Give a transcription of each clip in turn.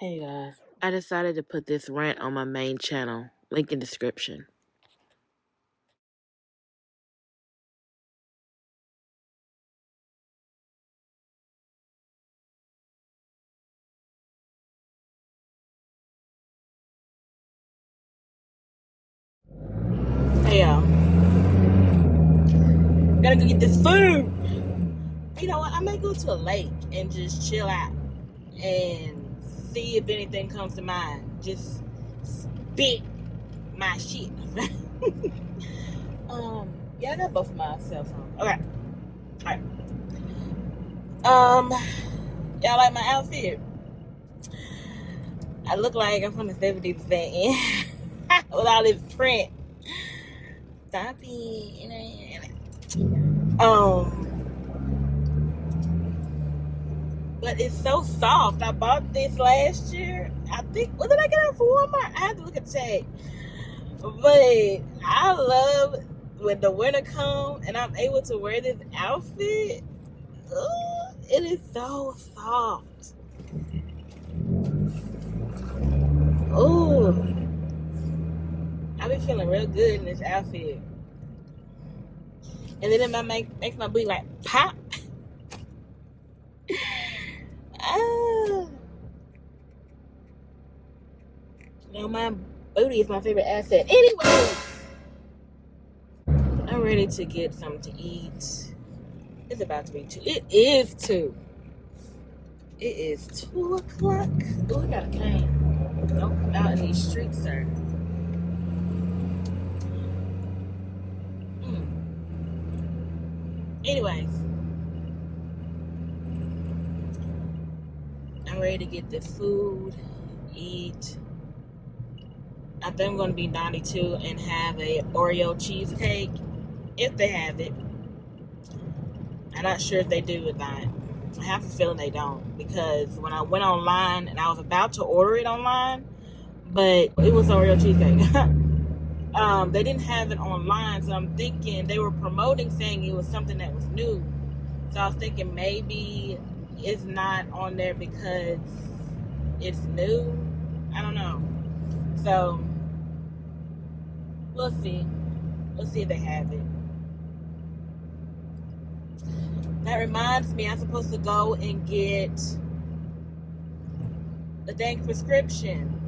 Hey guys, I decided to put this rant on my main channel, link in description. Hey y'all, gotta go get this food. You know what, I may go to a lake and just chill out and see if anything comes to mind. Just spit my shit. Yeah, I got both of my cell phones. Okay, alright. Y'all like my outfit? I look like I'm from the 70s van with all this print. Stop it. But it's so soft. I bought this last year. I think, what did I get it from Walmart? I have to look at the tag. But I love when the winter comes and I'm able to wear this outfit. Ugh, it is so soft. Ooh, I be feeling real good in this outfit. And then it makes my booty like pop. Ah. You know, my booty is my favorite asset. Anyway, I'm ready to get something to eat. It's about to be 2. It is 2. It is 2 o'clock. Oh, we got a cane. Don't out in these streets, sir. Anyways, I'm ready to get this food, eat. I think I'm going to be 92 and have a Oreo cheesecake, if they have it. I'm not sure if they do or not. I have a feeling they don't, because when I went online and I was about to order it online, but it was Oreo cheesecake. They didn't have it online, so I'm thinking they were promoting saying it was something that was new. So I was thinking maybe it's not on there because it's new. I don't know. So we'll see. We'll see if they have it. That reminds me, I'm supposed to go and get the dang prescription.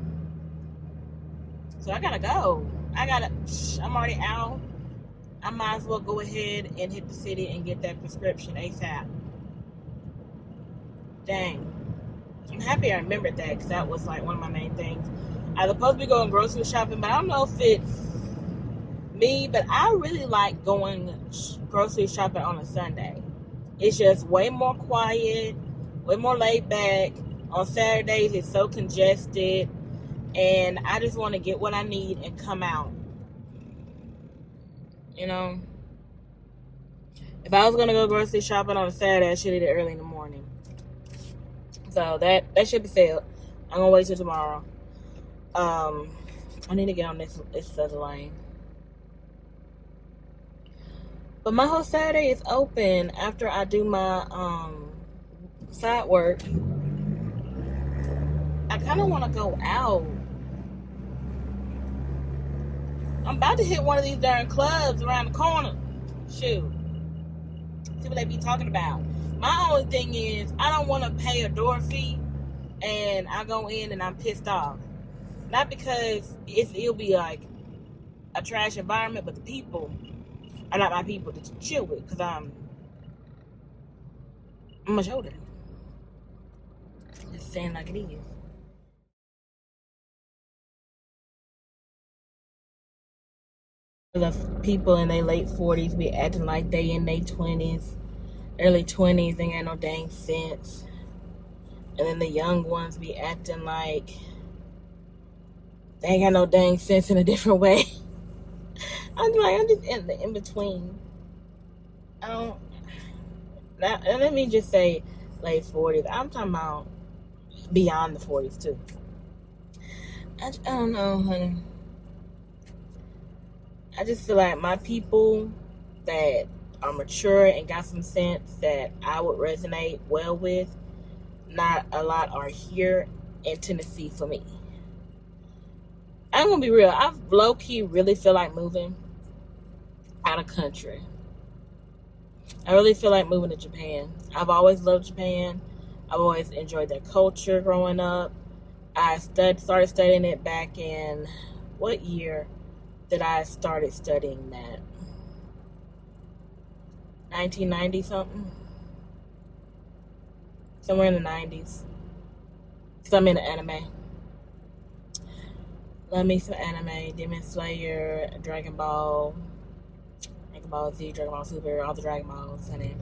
So I gotta go. I'm already out. I might as well go ahead and hit the city and get that prescription ASAP. Dang. I'm happy I remembered that, because that was like one of my main things. I was supposed to be going grocery shopping, but I don't know if it's me, but I really like going grocery shopping on a Sunday. It's just way more quiet, way more laid back. On Saturdays, it's so congested, and I just want to get what I need and come out. You know, if I was gonna go grocery shopping on a Saturday, I should have did it early in the morning. So that should be said. I'm gonna wait till tomorrow. I need to get on this other lane. But my whole Saturday is open after I do my side work. I kind of want to go out. I'm about to hit one of these darn clubs around the corner. Shoot. See what they be talking about. My only thing is, I don't want to pay a door fee and I go in and I'm pissed off. Not because it'll be like a trash environment, but the people are not my people to chill with, because I'm much older. Just saying like it is. The people in their late 40s be acting like they in their 20s, early 20s, they ain't got no dang sense. And then the young ones be acting like they ain't got no dang sense in a different way. I'm just in the in-between. Let me just say late 40s. I'm talking about beyond the 40s too. I don't know, honey. I just feel like my people that are mature and got some sense that I would resonate well with, not a lot are here in Tennessee for me. I'm gonna be real. I low-key really feel like moving out of country. I really feel like moving to Japan. I've always loved Japan. I've always enjoyed their culture growing up. I started studying it back in, what year did I started studying that? 1990 something? Somewhere in the 90s. Because I'm into anime. Love me some anime. Demon Slayer, Dragon Ball Z, Dragon Ball Super, all the Dragon Balls. Honey.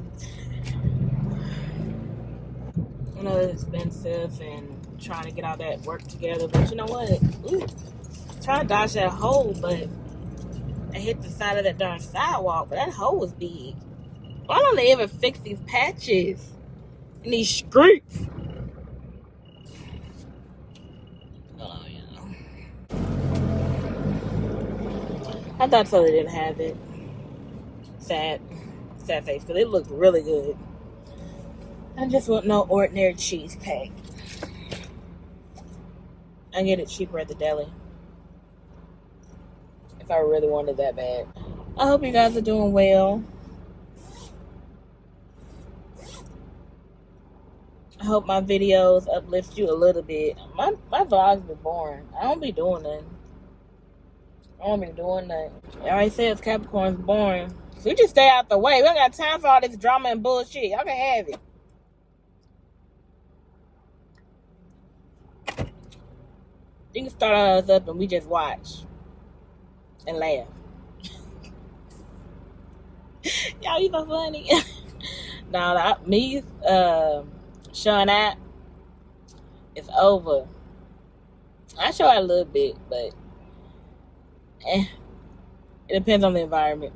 I know it's expensive and trying to get all that work together, but you know what? Ooh, trying to dodge that hole, but I hit the side of that darn sidewalk, but that hole was big. Why don't they ever fix these patches and these streets? Oh, yeah. I thought so they didn't have it. Sad face, because it looked really good. I just want no ordinary cheesecake. I get it cheaper at the deli if I really wanted that bad. I hope you guys are doing well. I hope my videos uplift you a little bit. My vlogs be boring. I don't be doing nothing. I already said Capricorn's boring. So we just stay out the way. We don't got time for all this drama and bullshit. Y'all can have it. You can start us up and we just watch and laugh. Y'all, you so funny. Now, me, showing that, it's over. I show out a little bit, but it depends on the environment.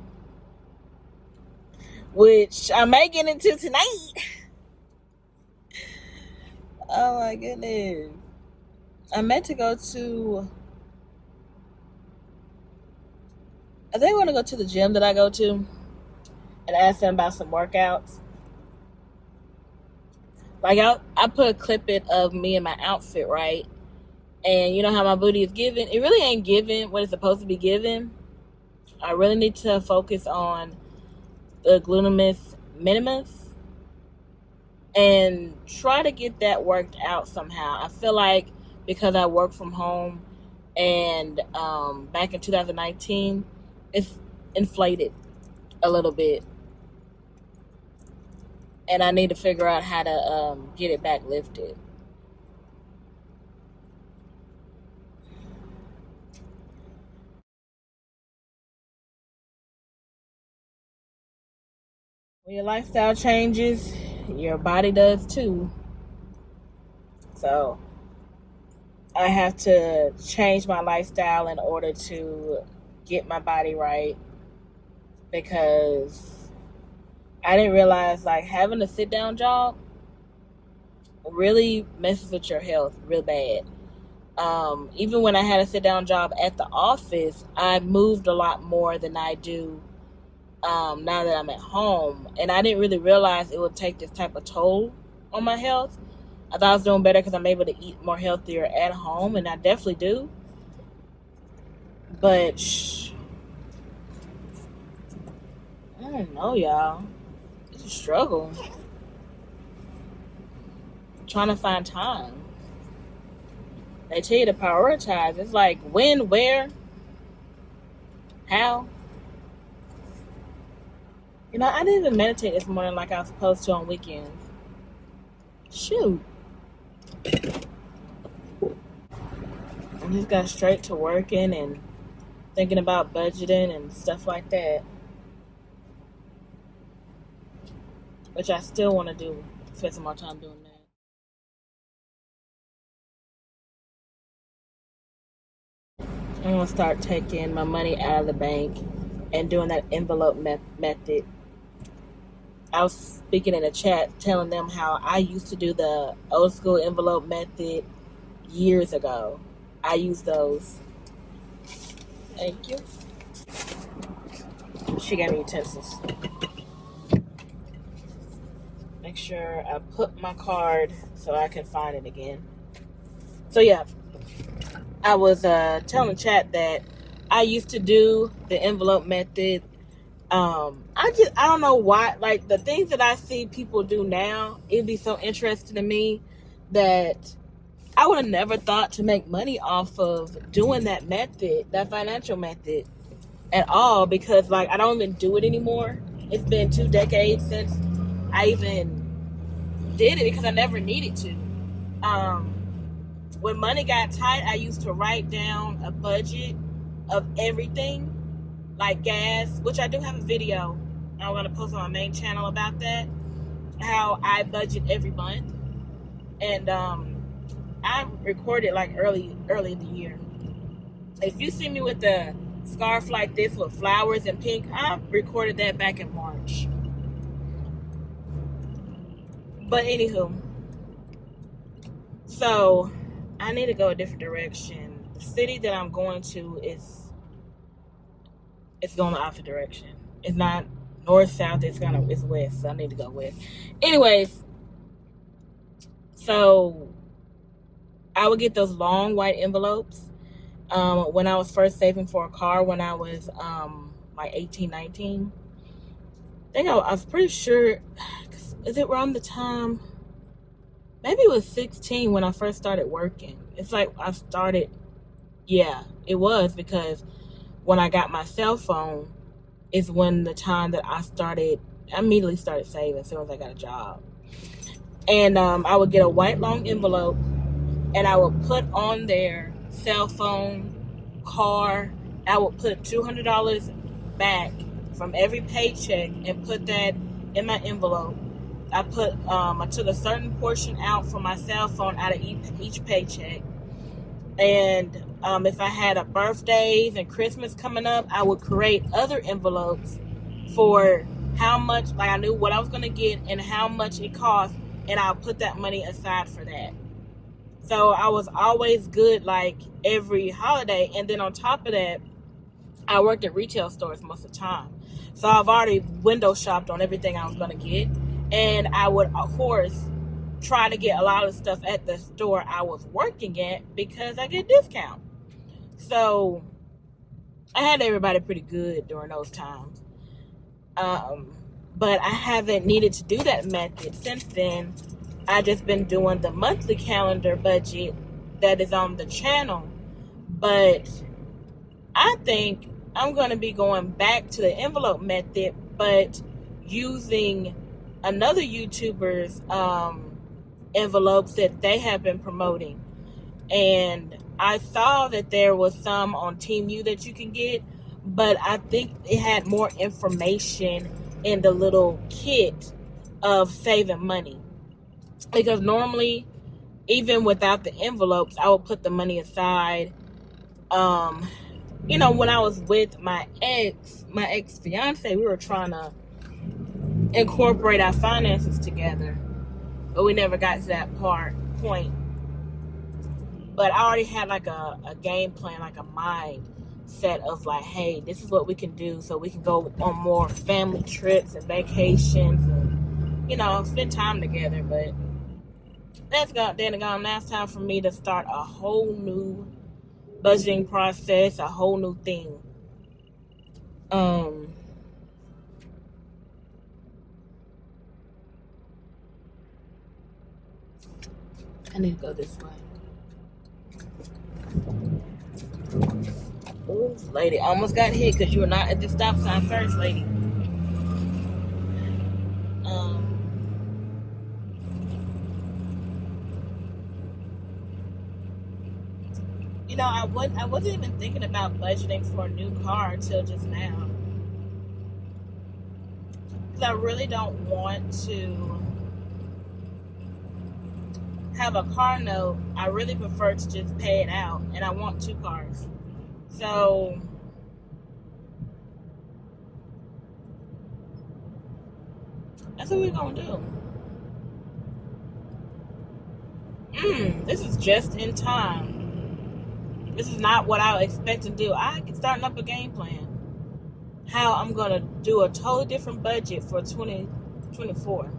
Which I may get into tonight. Oh my goodness. I meant to go to, I think I want to go to the gym that I go to and ask them about some workouts. Like I put a clip in of me and my outfit, right? And you know how my booty is giving? It really ain't giving what it's supposed to be giving. I really need to focus on the gluteus minimus and try to get that worked out somehow. I feel like because I work from home and back in 2019, it's inflated a little bit. And I need to figure out how to get it back lifted. When your lifestyle changes, your body does too. So I have to change my lifestyle in order to get my body right, because I didn't realize like having a sit down job really messes with your health real bad. Even when I had a sit down job at the office, I moved a lot more than I do now that I'm at home, and I didn't really realize it would take this type of toll on my health. I thought I was doing better because I'm able to eat more healthier at home, and I definitely do. But I don't know, y'all. It's a struggle trying to find time. They tell you to prioritize. It's like when, where, how. You know, I didn't even meditate this morning like I was supposed to on weekends. Shoot. I just got straight to working and thinking about budgeting and stuff like that. Which I still want to do. Spend some more time doing that. I'm going to start taking my money out of the bank and doing that envelope method. I was speaking in a chat telling them how I used to do the old school envelope method years ago. I use those. Thank you. She gave me utensils. Make sure I put my card so I can find it again. So yeah, I was telling the chat that I used to do the envelope method. I don't know why, like the things that I see people do now, it'd be so interesting to me that I would have never thought to make money off of doing that method, that financial method at all, because like I don't even do it anymore. It's been 2 decades since I even did it because I never needed to. When money got tight, I used to write down a budget of everything, like gas, which I do have a video I'm going to post on my main channel about that, how I budget every month. And I recorded like early in the year. If you see me with a scarf like this with flowers and pink, I recorded that back in March. But anywho, so I need to go a different direction. The city that I'm going to it's going the opposite direction. It's not north, south, it's west. So I need to go west. Anyways, so I would get those long white envelopes when I was first saving for a car when I was like 18, 19. I think I was pretty sure, is it around the time, maybe it was 16 when I first started working. It's like I started, yeah, it was, because when I got my cell phone is when the time that I immediately started saving as soon as I got a job. And I would get a white long envelope and I would put on there cell phone, car. I would put $200 back from every paycheck and put that in my envelope. I took a certain portion out for my cell phone out of each paycheck. And if I had a birthdays and Christmas coming up, I would create other envelopes for how much, like I knew what I was going to get and how much it cost, and I'll put that money aside for that. So I was always good like every holiday. And then on top of that, I worked at retail stores most of the time. So I've already window shopped on everything I was going to get. And I would, of course, try to get a lot of stuff at the store I was working at because I get discount. So I had everybody pretty good during those times. But I haven't needed to do that method since then. I just been doing the monthly calendar budget that is on the channel. But I think I'm going to be going back to the envelope method, but using another YouTuber's envelopes that they have been promoting. And I saw that there was some on Team U that you can get, but I think it had more information in the little kit of saving money. Because normally, even without the envelopes, I would put the money aside. When I was with my ex-fiance, we were trying to incorporate our finances together, but we never got to that point. But I already had like a game plan, like a mindset of like, hey, this is what we can do, so we can go on more family trips and vacations and spend time together. But that's gone. Now it's time for me to start a whole new budgeting process, a whole new thing. I need to go this way. Ooh, lady, almost got hit because you were not at the stop sign first, lady. I wasn't even thinking about budgeting for a new car until just now. Because I really don't want to have a car note. I really prefer to just pay it out, and I want 2 cars. So that's what we're gonna do. This is just in time. This is not what I expect to do. I'm starting up a game plan. How I'm gonna do a totally different budget for 2024.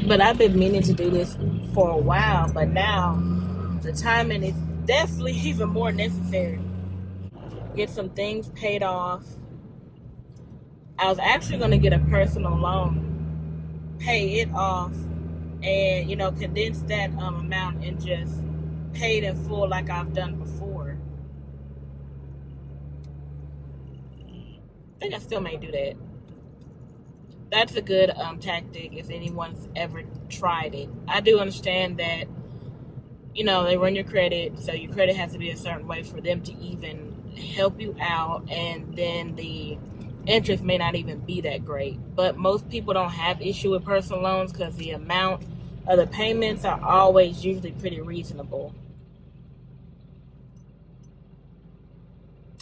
But I've been meaning to do this for a while, but now the timing is definitely even more necessary. Get some things paid off. I was actually going to get a personal loan, pay it off, and condense that amount and just pay it in full like I've done before. I think I still may do that. That's a good tactic if anyone's ever tried it. I do understand that they run your credit, so your credit has to be a certain way for them to even help you out, and then the interest may not even be that great. But most people don't have issue with personal loans because the amount of the payments are always usually pretty reasonable.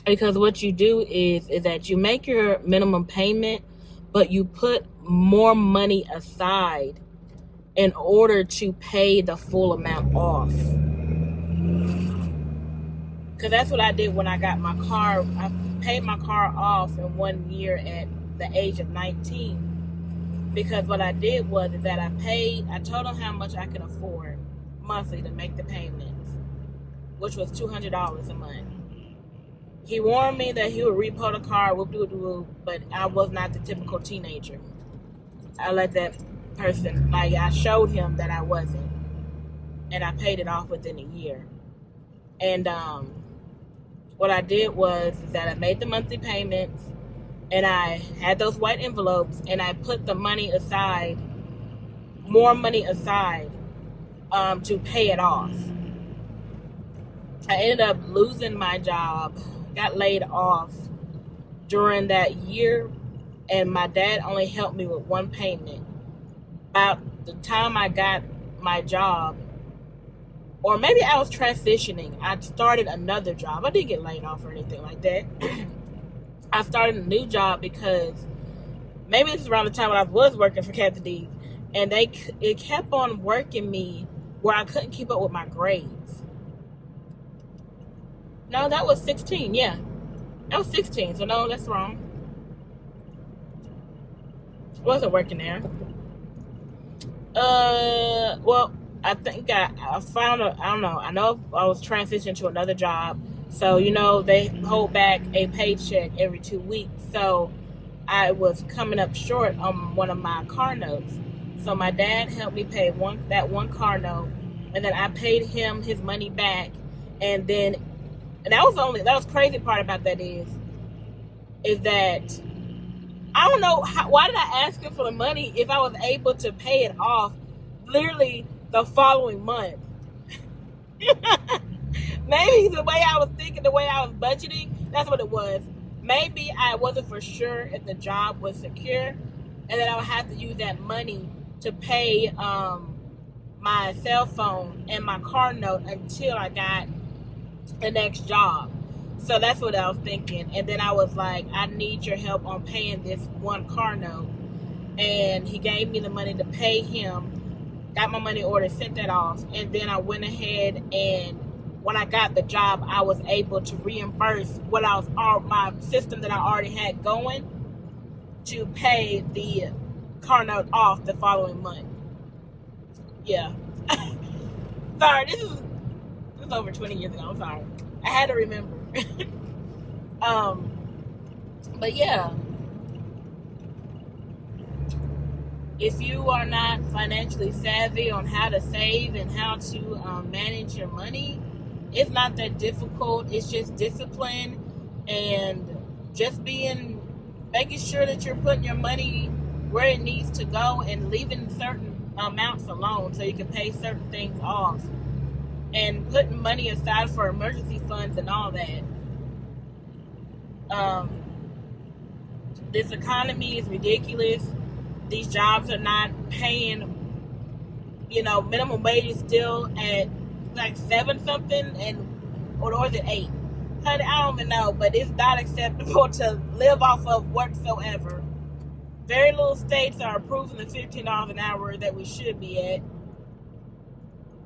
Because what you do is that you make your minimum payment, but you put more money aside in order to pay the full amount off. Because that's what I did when I got my car. I paid my car off in 1 year at the age of 19. Because what I did was that I told him how much I could afford monthly to make the payments, which was $200 a month. He warned me that he would repo the car, whoop-de-whoop-de-whoop, but I was not the typical teenager. I let that person, I showed him that I wasn't, and I paid it off within a year. And what I did was that I made the monthly payments, and I had those white envelopes, and I put the money aside, more money aside, to pay it off. I ended up losing my job, got laid off during that year, and my dad only helped me with one payment. About the time I got my job, or maybe I was transitioning, I started another job. I didn't get laid off or anything like that. I started a new job because maybe this is around the time when I was working for Captain D, and it kept on working me where I couldn't keep up with my grades. No, that was 16, yeah. That was 16, so no, that's wrong. I wasn't working there. Well, I think I found I don't know. I know I was transitioning to another job. So, they hold back a paycheck every 2 weeks. So I was coming up short on one of my car notes. So my dad helped me pay that one car note, and then I paid him his money back, and that was crazy part about that is that I don't know why did I ask him for the money if I was able to pay it off literally the following month. Maybe the way I was thinking, the way I was budgeting, that's what it was. Maybe I wasn't for sure if the job was secure, and then I would have to use that money to pay my cell phone and my car note until I got the next job. So that's what I was thinking. And then I was like, I need your help on paying this one car note. And he gave me the money to pay him, got my money ordered, sent that off. And then I went ahead, and when I got the job, I was able to reimburse my system that I already had going to pay the car note off the following month. Yeah. Sorry, this is over 20 years ago. I'm sorry. I had to remember. But yeah, if you are not financially savvy on how to save and how to manage your money, it's not that difficult. It's just discipline and just making sure that you're putting your money where it needs to go and leaving certain amounts alone so you can pay certain things off, and putting money aside for emergency funds and all that. This economy is ridiculous. These jobs are not paying, minimum wage is still at like 7 something, or is it 8? Honey, I don't even know, but it's not acceptable to live off of whatsoever. Very little states are approving the $15 an hour that we should be at.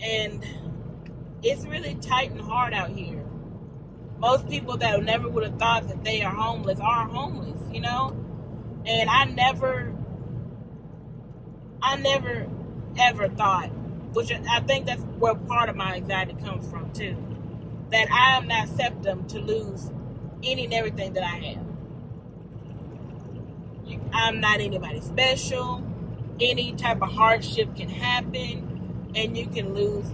And it's really tight and hard out here. Most people that never would have thought that they are homeless, And I never ever thought, which I think that's where part of my anxiety comes from too. that I am not septum to lose any and everything that I have. I'm not anybody special. Any type of hardship can happen, and you can lose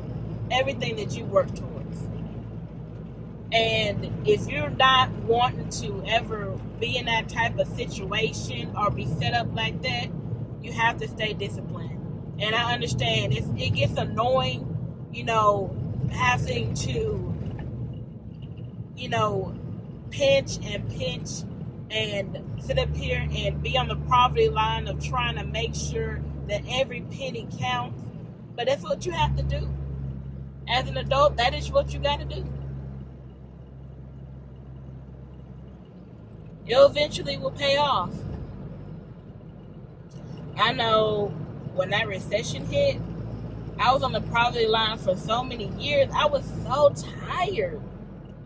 everything that you work towards. And if you're not wanting to ever be in that type of situation or be set up like that, you have to stay disciplined. And I understand it gets annoying, having to, pinch and sit up here and be on the poverty line of trying to make sure that every penny counts. But that's what you have to do. As an adult, that is what you got to do. It eventually will pay off. I know when that recession hit, I was on the poverty line for so many years. I was so tired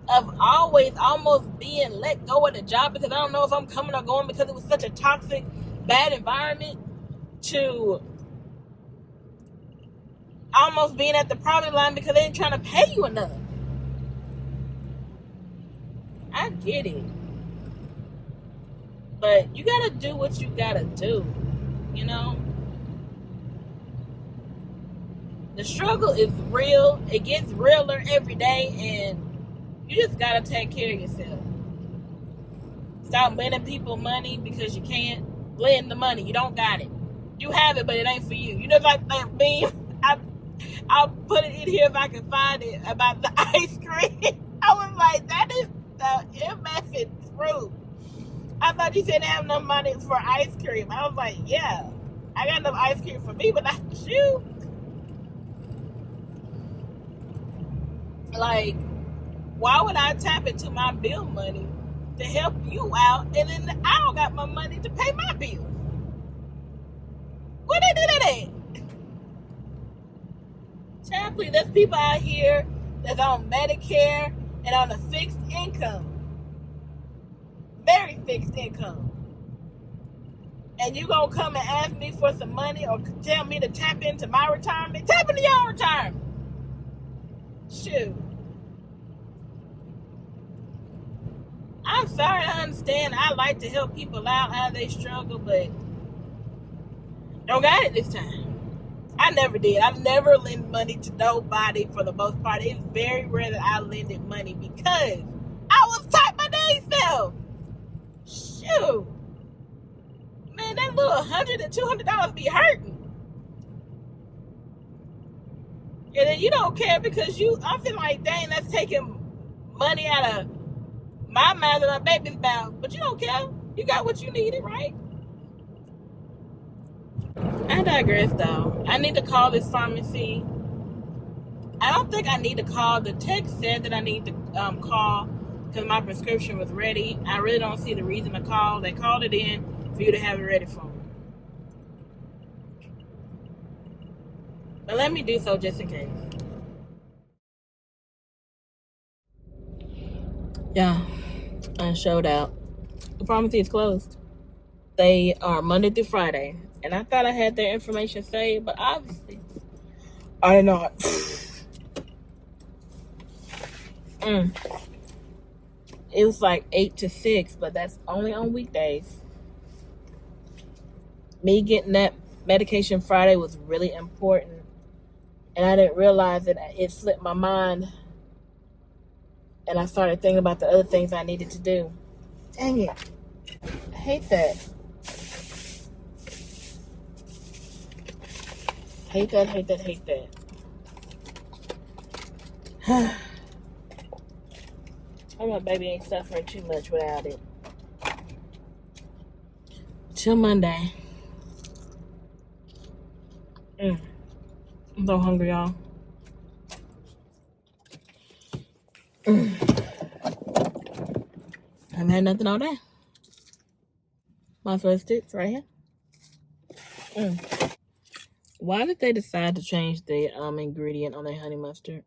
of always almost being let go of the job because I don't know if I'm coming or going because it was such a toxic, bad environment, to almost being at the poverty line because they ain't trying to pay you enough. I get it. But you gotta do what you gotta do, The struggle is real. It gets realer every day, and you just gotta take care of yourself. Stop lending people money because you can't lend the money. You don't got it. You have it, but it ain't for you. You know, like that meme. I'll put it in here if I can find it about the ice cream. I was like, that is the effing truth. I thought you said they have enough money for ice cream. I was like, yeah, I got enough ice cream for me, but not you. Like, why would I tap into my bill money to help you out, and then I don't got my money to pay my bills? Where they do that at? Child, please, there's people out here that's on Medicare and on a fixed income. Very fixed income. And you gonna come and ask me for some money or tell me to tap into my retirement? Tap into your retirement. Shoot. I'm sorry, I understand. I like to help people out how they struggle, but don't got it this time. I never did. I've never lent money to nobody for the most part. It's very rare that I lended money because I was tight my dang self. Shoot. Man, that little $100 and $200 be hurting. And then you don't care because I feel like, dang, that's taking money out of my mouth and my baby's mouth. But you don't care. You got what you needed, right? I digress, though. I need to call this pharmacy. I don't think I need to call. The text said that I need to call because my prescription was ready. I really don't see the reason to call. They called it in for you to have it ready for me. But let me do so just in case. Yeah, I showed out. The pharmacy is closed. They are Monday through Friday. And I thought I had their information saved, but obviously I did not. It was like 8 to 6, but that's only on weekdays. Me getting that medication Friday was really important. And I didn't realize that it slipped my mind. And I started thinking about the other things I needed to do. Dang it. I hate that. Hate that. I hope my baby ain't suffering too much without it. Till Monday. I'm so hungry, y'all. I haven't had nothing all day. My first sticks right here. Why did they decide to change the ingredient on their honey mustard?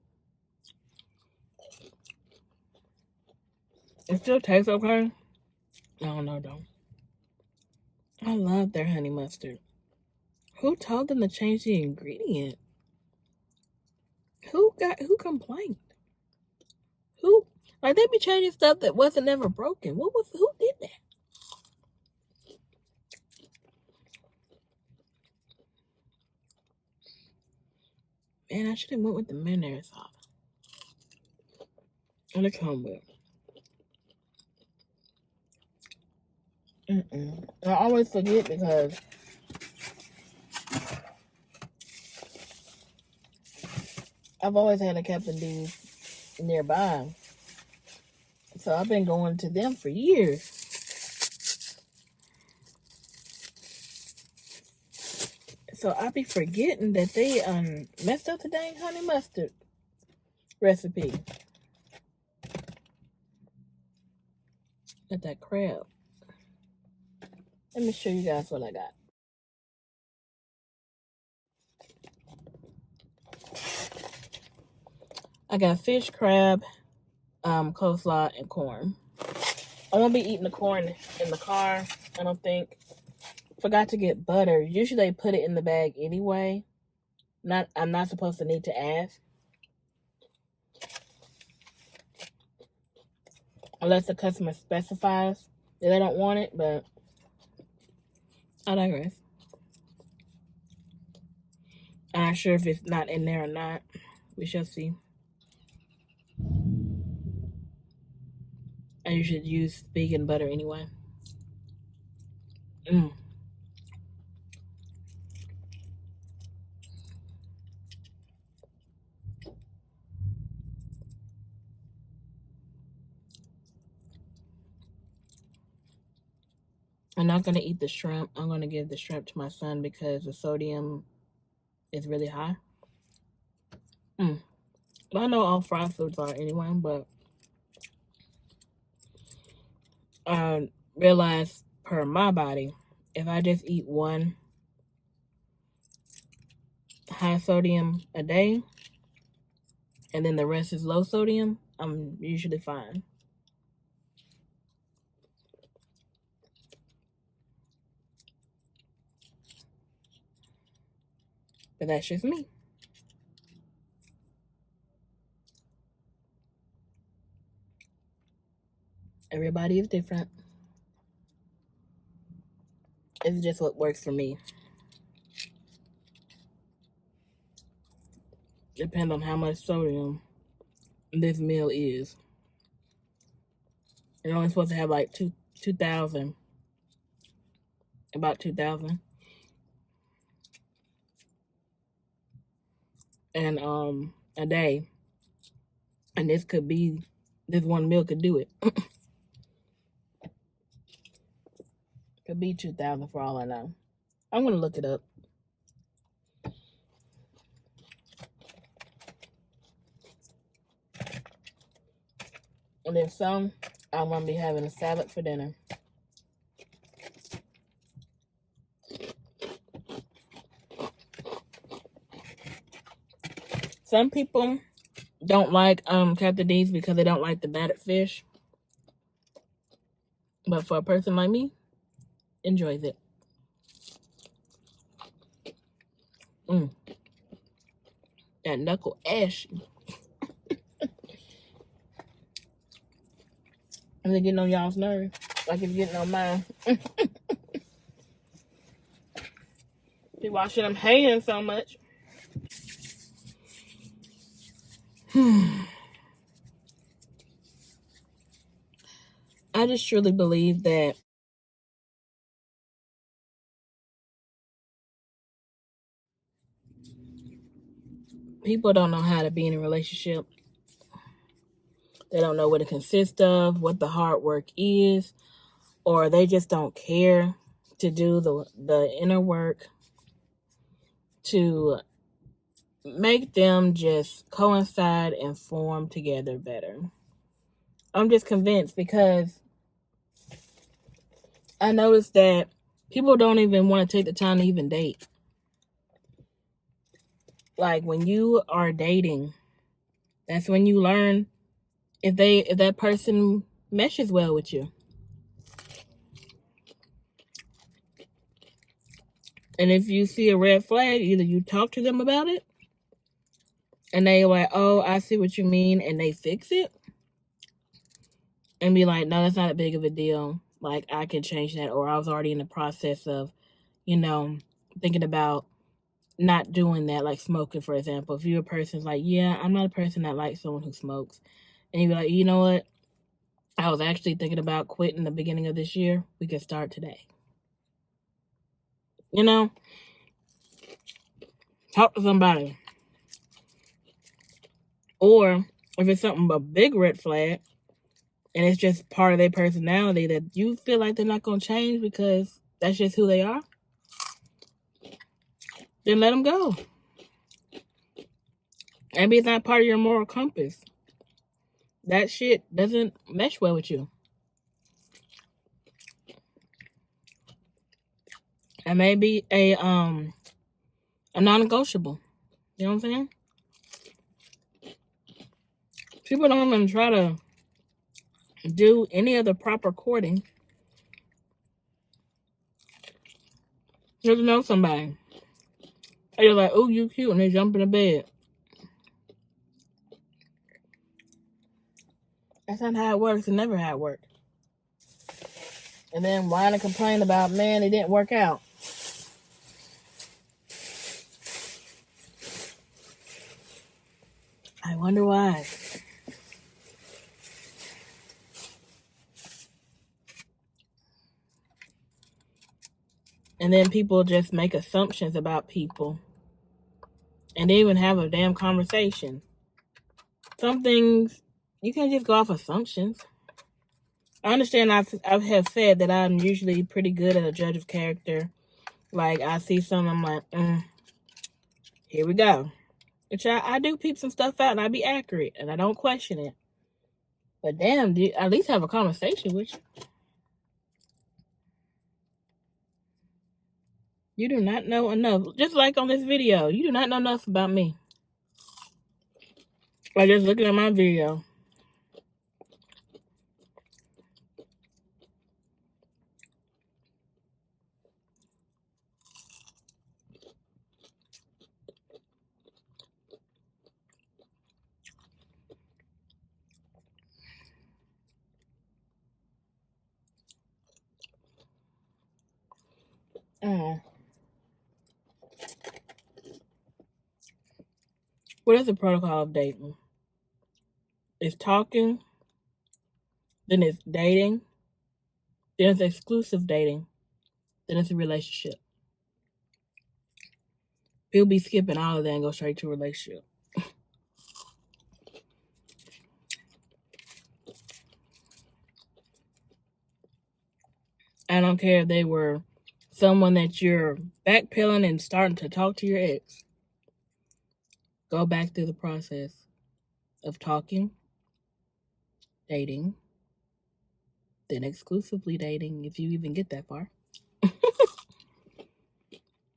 It still tastes okay. I don't know though. I love their honey mustard. Who told them to change the ingredient? Who complained? Who? Like, they be changing stuff that wasn't ever broken. Who did that? Man, I should have went with the mayonnaise sauce. And the combo. I always forget because I've always had a Captain D's nearby. So I've been going to them for years. So I be forgetting that they messed up the dang honey mustard recipe. At that crab. Let me show you guys what I got. I got fish, crab, coleslaw, and corn. I won't be eating the corn in the car, I don't think. Forgot to get butter. Usually they put it in the bag anyway. I'm not supposed to need to ask. Unless the customer specifies that they don't want it, but I digress. I'm not sure if it's not in there or not. We shall see. And you should use vegan butter anyway. I'm not going to eat the shrimp. I'm going to give the shrimp to my son because the sodium is really high. I know all fried foods are anyway, but I realize per my body, if I just eat one high sodium a day and then the rest is low sodium, I'm usually fine. But that's just me. Everybody is different. It's just what works for me. Depends on how much sodium this meal is. You're only supposed to have like 2,000. About 2,000. And a day. And this one meal could do it. Could be 2,000 for all I know. I'm gonna look it up. And then some, I'm gonna be having a salad for dinner. Some people don't like Captain D's because they don't like the battered fish. But for a person like me, enjoys it. That knuckle ashy. Is it getting on y'all's nerves? Like it's getting on mine. Be washing them hands so much. I just truly believe that people don't know how to be in a relationship. They don't know what it consists of, what the hard work is, or they just don't care to do the inner work to make them just coincide and form together better. I'm just convinced because I noticed that people don't even want to take the time to even date. Like when you are dating, that's when you learn if that person meshes well with you. And if you see a red flag, either you talk to them about it and they like, oh, I see what you mean, and they fix it, and be like, no, that's not a big of a deal. Like, I can change that. Or I was already in the process of, you know, thinking about not doing that, like smoking, for example. If you're a person's like, yeah, I'm not a person that likes someone who smokes. And you're like, you know what? I was actually thinking about quitting the beginning of this year. We can start today. You know? Talk to somebody. Or if it's something a big red flag and it's just part of their personality that you feel like they're not going to change because that's just who they are, then let them go. Maybe it's not part of your moral compass. That shit doesn't mesh well with you. It may be a non-negotiable. You know what I'm saying? People don't even try to do any of the proper courting. Just to know somebody. And you're like, oh, you cute, and they jump in the bed. That's not how it works. It never how it worked. And then whine and complain about, man, it didn't work out. I wonder why. And then people just make assumptions about people. And they even have a damn conversation. Some things, you can't just go off assumptions. I understand I have said that I'm usually pretty good at a judge of character. Like, I see something, I'm like, here we go. Which I do peep some stuff out and I be accurate and I don't question it. But damn, dude, at least have a conversation with you. You do not know enough. Just like on this video, you do not know enough about me. Like just looking at my video. What is the protocol of dating? It's talking, then it's dating, then it's exclusive dating, then it's a relationship. People be skipping all of that and go straight to a relationship. I don't care if they were someone that you're backpedaling and starting to talk to your ex. Go back through the process of talking, dating, then exclusively dating, if you even get that far. I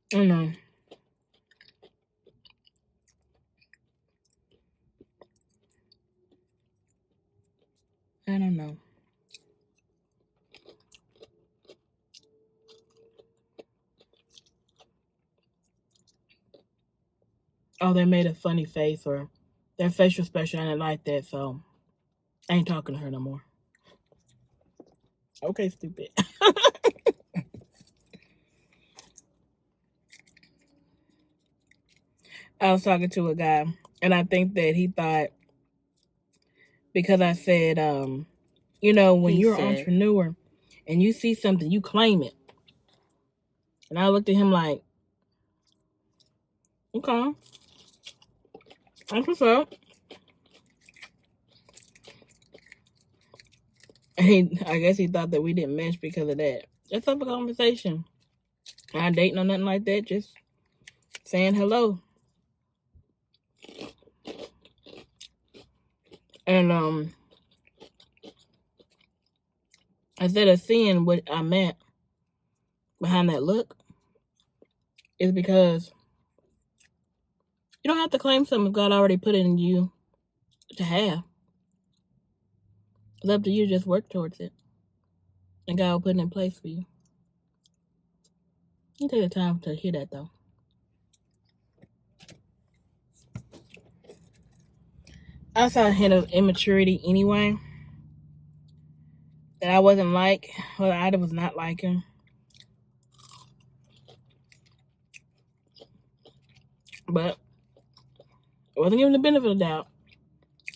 don't know. I don't know. Oh, they made a funny face or their facial expression, I didn't like that, so I ain't talking to her no more. Okay, stupid. I was talking to a guy, and I think that he thought, because I said, you know, when you're an entrepreneur and you see something, you claim it. And I looked at him like, okay, that's what's up. And I guess he thought that we didn't mesh because of that. Let's have a conversation. I ain't dating or nothing like that, just saying hello. And instead of seeing what I meant behind that look, is because you don't have to claim something if God already put it in you to have. It's up to you to just work towards it. And God will put it in place for you. You take the time to hear that though. I saw a hint of immaturity anyway. that I wasn't like, well, I was not liking. But I wasn't given the benefit of the doubt.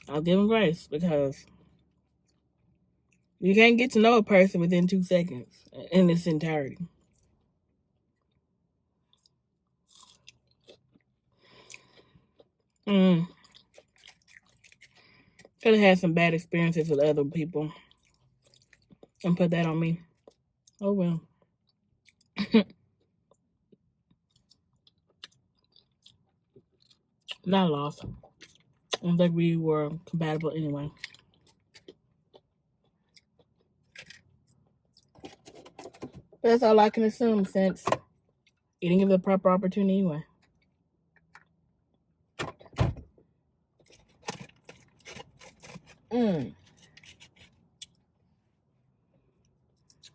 I was given grace because you can't get to know a person within 2 seconds in its entirety. Could have had some bad experiences with other people and put that on me. Oh well. Not lost. I don't think we were compatible anyway. But that's all I can assume since you didn't give it the proper opportunity anyway.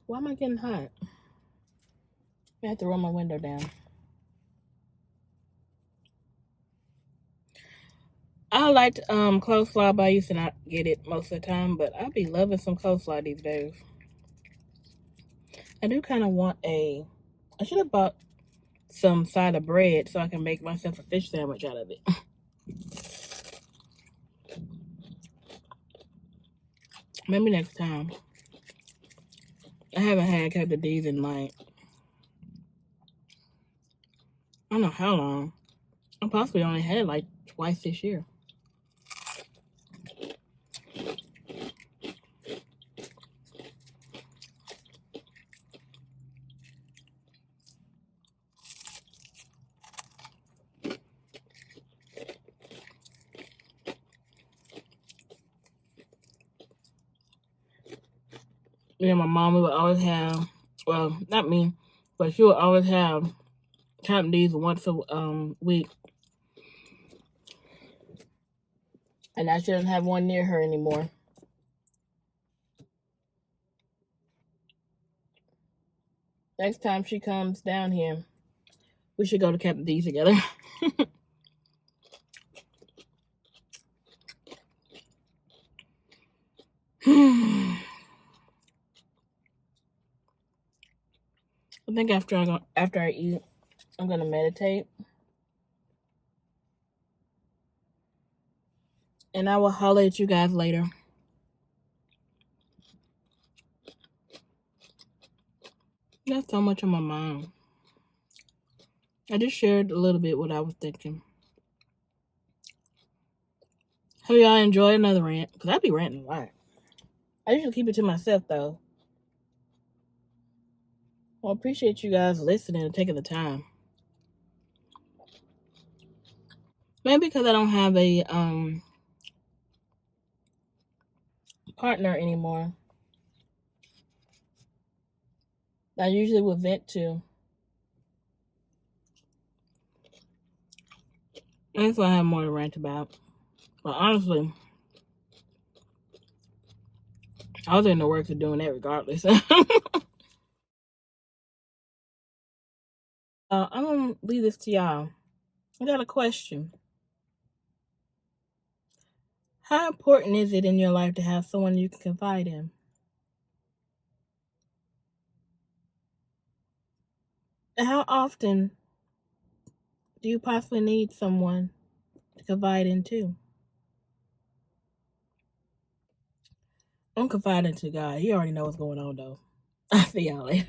Why am I getting hot? I have to roll my window down. I liked coleslaw, but I used to not get it most of the time. But I be loving some coleslaw these days. I do kind of want I should have bought some side of bread so I can make myself a fish sandwich out of it. Maybe next time. I haven't had Captain D's in like, I don't know how long. I possibly only had like twice this year. Yeah, my mom would always have, well, not me, but she would always have Captain D's once a week. And I shouldn't have one near her anymore. Next time she comes down here, we should go to Captain D's together. I think after I eat, I'm gonna meditate, and I will holler at you guys later. That's so much on my mind. I just shared a little bit what I was thinking. Hope y'all enjoy another rant, because I be ranting a lot. I usually keep it to myself, though. Well, I appreciate you guys listening and taking the time. Maybe because I don't have a partner anymore. I usually would vent to. That's why I have more to rant about. But honestly, I was in the works of doing that regardless. I'm going to leave this to y'all. I got a question. How important is it in your life to have someone you can confide in? And how often do you possibly need someone to confide in too? I'm confiding to God. He already knows what's going on, though. I'll see y'all later.